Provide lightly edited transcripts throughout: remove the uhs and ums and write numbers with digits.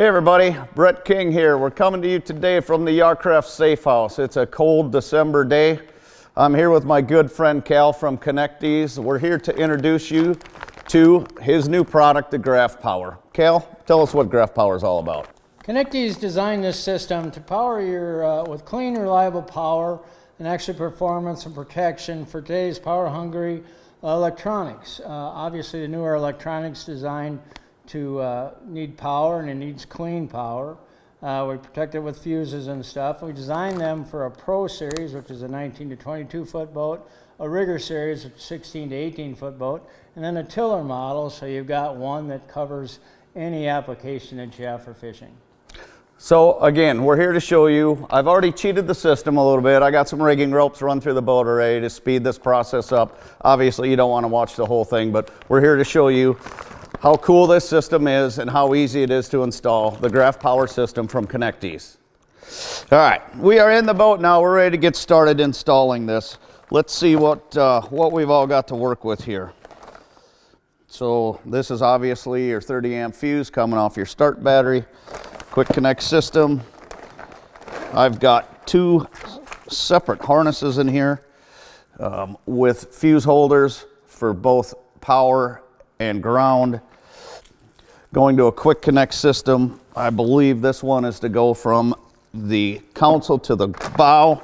Hey everybody, Brett King here. We're coming to you today from the Yarcraft Safe House. It's a cold December day. I'm here with my good friend Cal from Connectees. We're here to introduce you to his new product, the Graph Power. Cal, tell us what Graph Power is all about. Connectees designed this system to power your, with clean, reliable power and extra performance and protection for today's power-hungry electronics. Obviously, the newer electronics designed to need power, and it needs clean power. We protect it with fuses and stuff. We designed them for a Pro Series, which is a 19 to 22 foot boat, a Rigger Series, which is a 16 to 18 foot boat, and then a tiller model, so you've got one that covers any application that you have for fishing. So again, we're here to show you. I've already cheated the system a little bit. I got some rigging ropes run through the boat already to speed this process up. Obviously, you don't want to watch the whole thing, but we're here to show you how cool this system is and how easy it is to install the Graph Power system from Connectees. All right, we are in the boat now. We're ready to get started installing this. Let's see what we've all got to work with here. So this is obviously your 30 amp fuse coming off your start battery. Quick connect system. I've got two separate harnesses in here with fuse holders for both power and ground. Going to a quick connect system. I believe this one is to go from the console to the bow.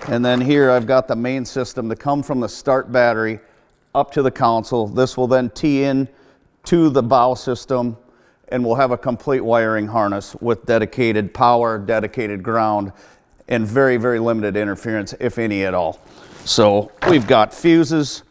And then here I've got the main system to come from the start battery up to the console. This will then tee in to the bow system, and we'll have a complete wiring harness with dedicated power, dedicated ground, and very, very limited interference, if any at all. So we've got fuses,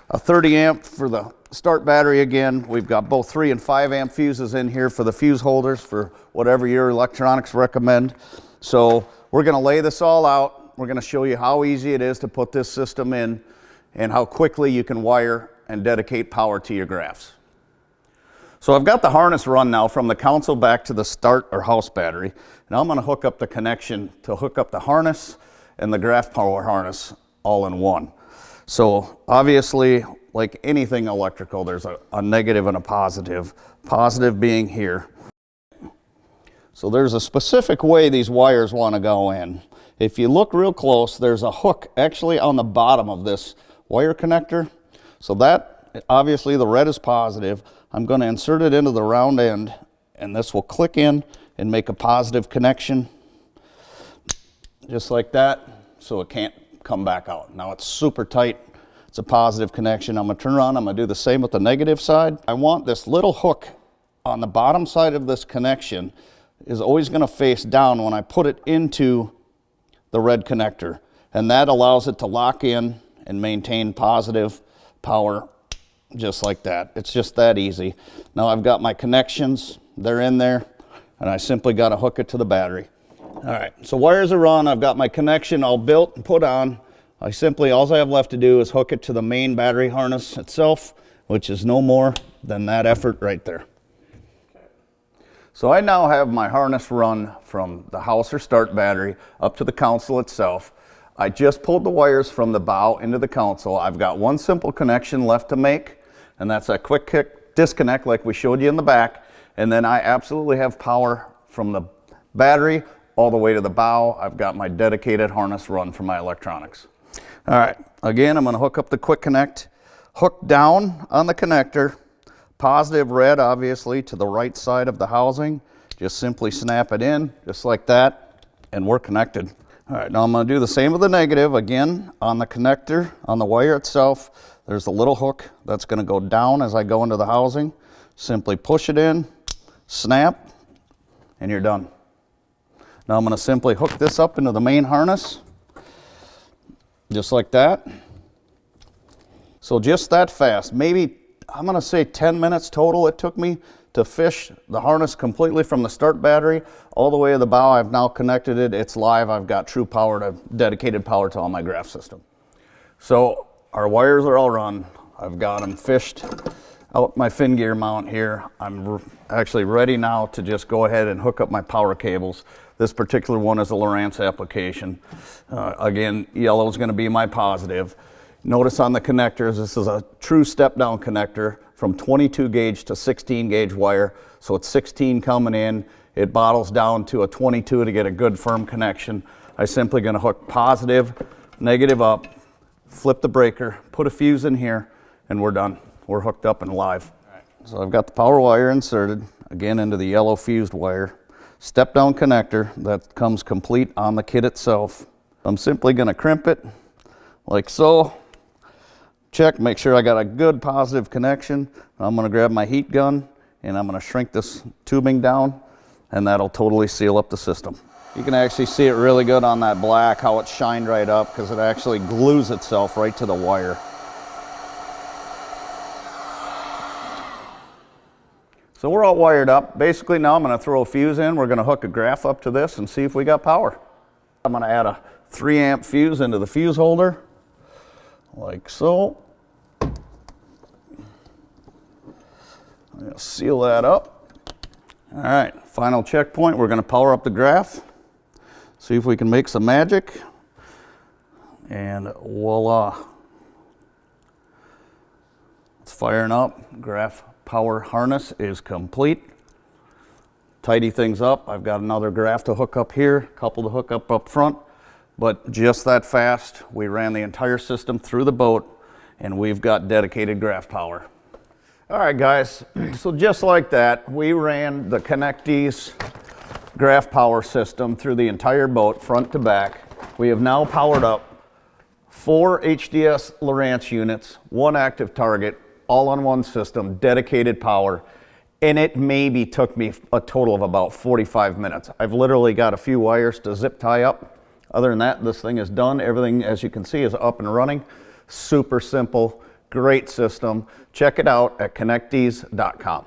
a 30 amp for the start battery again. We've got both 3 and 5 amp fuses in here for the fuse holders for whatever your electronics recommend. So we're going to lay this all out. We're going to show you how easy it is to put this system in and how quickly you can wire and dedicate power to your graphs. So I've got the harness run now from the console back to the start or house battery. Now I'm going to hook up the connection to hook up the harness and the Graph Power harness all in one. So obviously, like anything electrical, there's a negative and a positive. Positive being here. So there's a specific way these wires want to go in. If you look real close, there's a hook actually on the bottom of this wire connector. So that, obviously the red is positive. I'm going to insert it into the round end, and this will click in and make a positive connection. Just like that, so it can't come back out. Now it's super tight. It's a positive connection. I'm going to turn around. I'm going to do the same with the negative side. I want this little hook on the bottom side of this connection is always going to face down when I put it into the red connector. And that allows it to lock in and maintain positive power just like that. It's just that easy. Now I've got my connections. They're in there. And I simply got to hook it to the battery. All right, so wires are run. I've got my connection all built and put on. All I have left to do is hook it to the main battery harness itself, which is no more than that effort right there. So I now have my harness run from the house or start battery up to the console itself. I just pulled the wires from the bow into the console. I've got one simple connection left to make, and that's a quick kick disconnect like we showed you in the back. And then I absolutely have power from the battery all the way to the bow. I've got my dedicated harness run for my electronics. All right, again, I'm going to hook up the quick connect, hook down on the connector, positive red obviously to the right side of the housing. Just simply snap it in just like that, and we're connected. All right, now I'm going to do the same with the negative. Again, on the connector, on the wire itself, there's a little hook that's going to go down as I go into the housing. Simply push it in, snap, and you're done. Now I'm going to simply hook this up into the main harness. Just like that. So just that fast. Maybe, I'm going to say 10 minutes total it took me to fish the harness completely from the start battery all the way to the bow. I've now connected it. It's live. I've got true power to dedicated power to all my graph system. So our wires are all run. I've got them fished out my fin gear mount here. I'm actually ready now to just go ahead and hook up my power cables. This particular one is a Lowrance application. Again, yellow is going to be my positive. Notice on the connectors, this is a true step down connector from 22 gauge to 16 gauge wire. So it's 16 coming in, it bottles down to a 22 to get a good firm connection. I'm simply going to hook positive, negative up, flip the breaker, put a fuse in here, and we're done. We're hooked up and live. So I've got the power wire inserted, again into the yellow fused wire. Step down connector that comes complete on the kit itself. I'm simply going to crimp it like so. Check, make sure I got a good positive connection. I'm going to grab my heat gun and I'm going to shrink this tubing down, and that'll totally seal up the system. You can actually see it really good on that black, how it shined right up, because it actually glues itself right to the wire. So we're all wired up. Basically now I'm going to throw a fuse in. We're going to hook a graph up to this and see if we got power. I'm going to add a 3 amp fuse into the fuse holder, like so. I'm going to seal that up. All right, final checkpoint. We're going to power up the graph, see if we can make some magic, and voila. It's firing up. Graph power harness is complete. Tidy things up. I've got another graph to hook up here, a couple to hook up front, but just that fast, we ran the entire system through the boat and we've got dedicated graph power. All right, guys, so just like that, we ran the Connectease graph power system through the entire boat, front to back. We have now powered up 4 HDS Lowrance units, 1 active target, all on one system, dedicated power, and it maybe took me a total of about 45 minutes. I've literally got a few wires to zip tie up. Other than that, this thing is done. Everything, as you can see, is up and running. Super simple, great system. Check it out at connectease.com.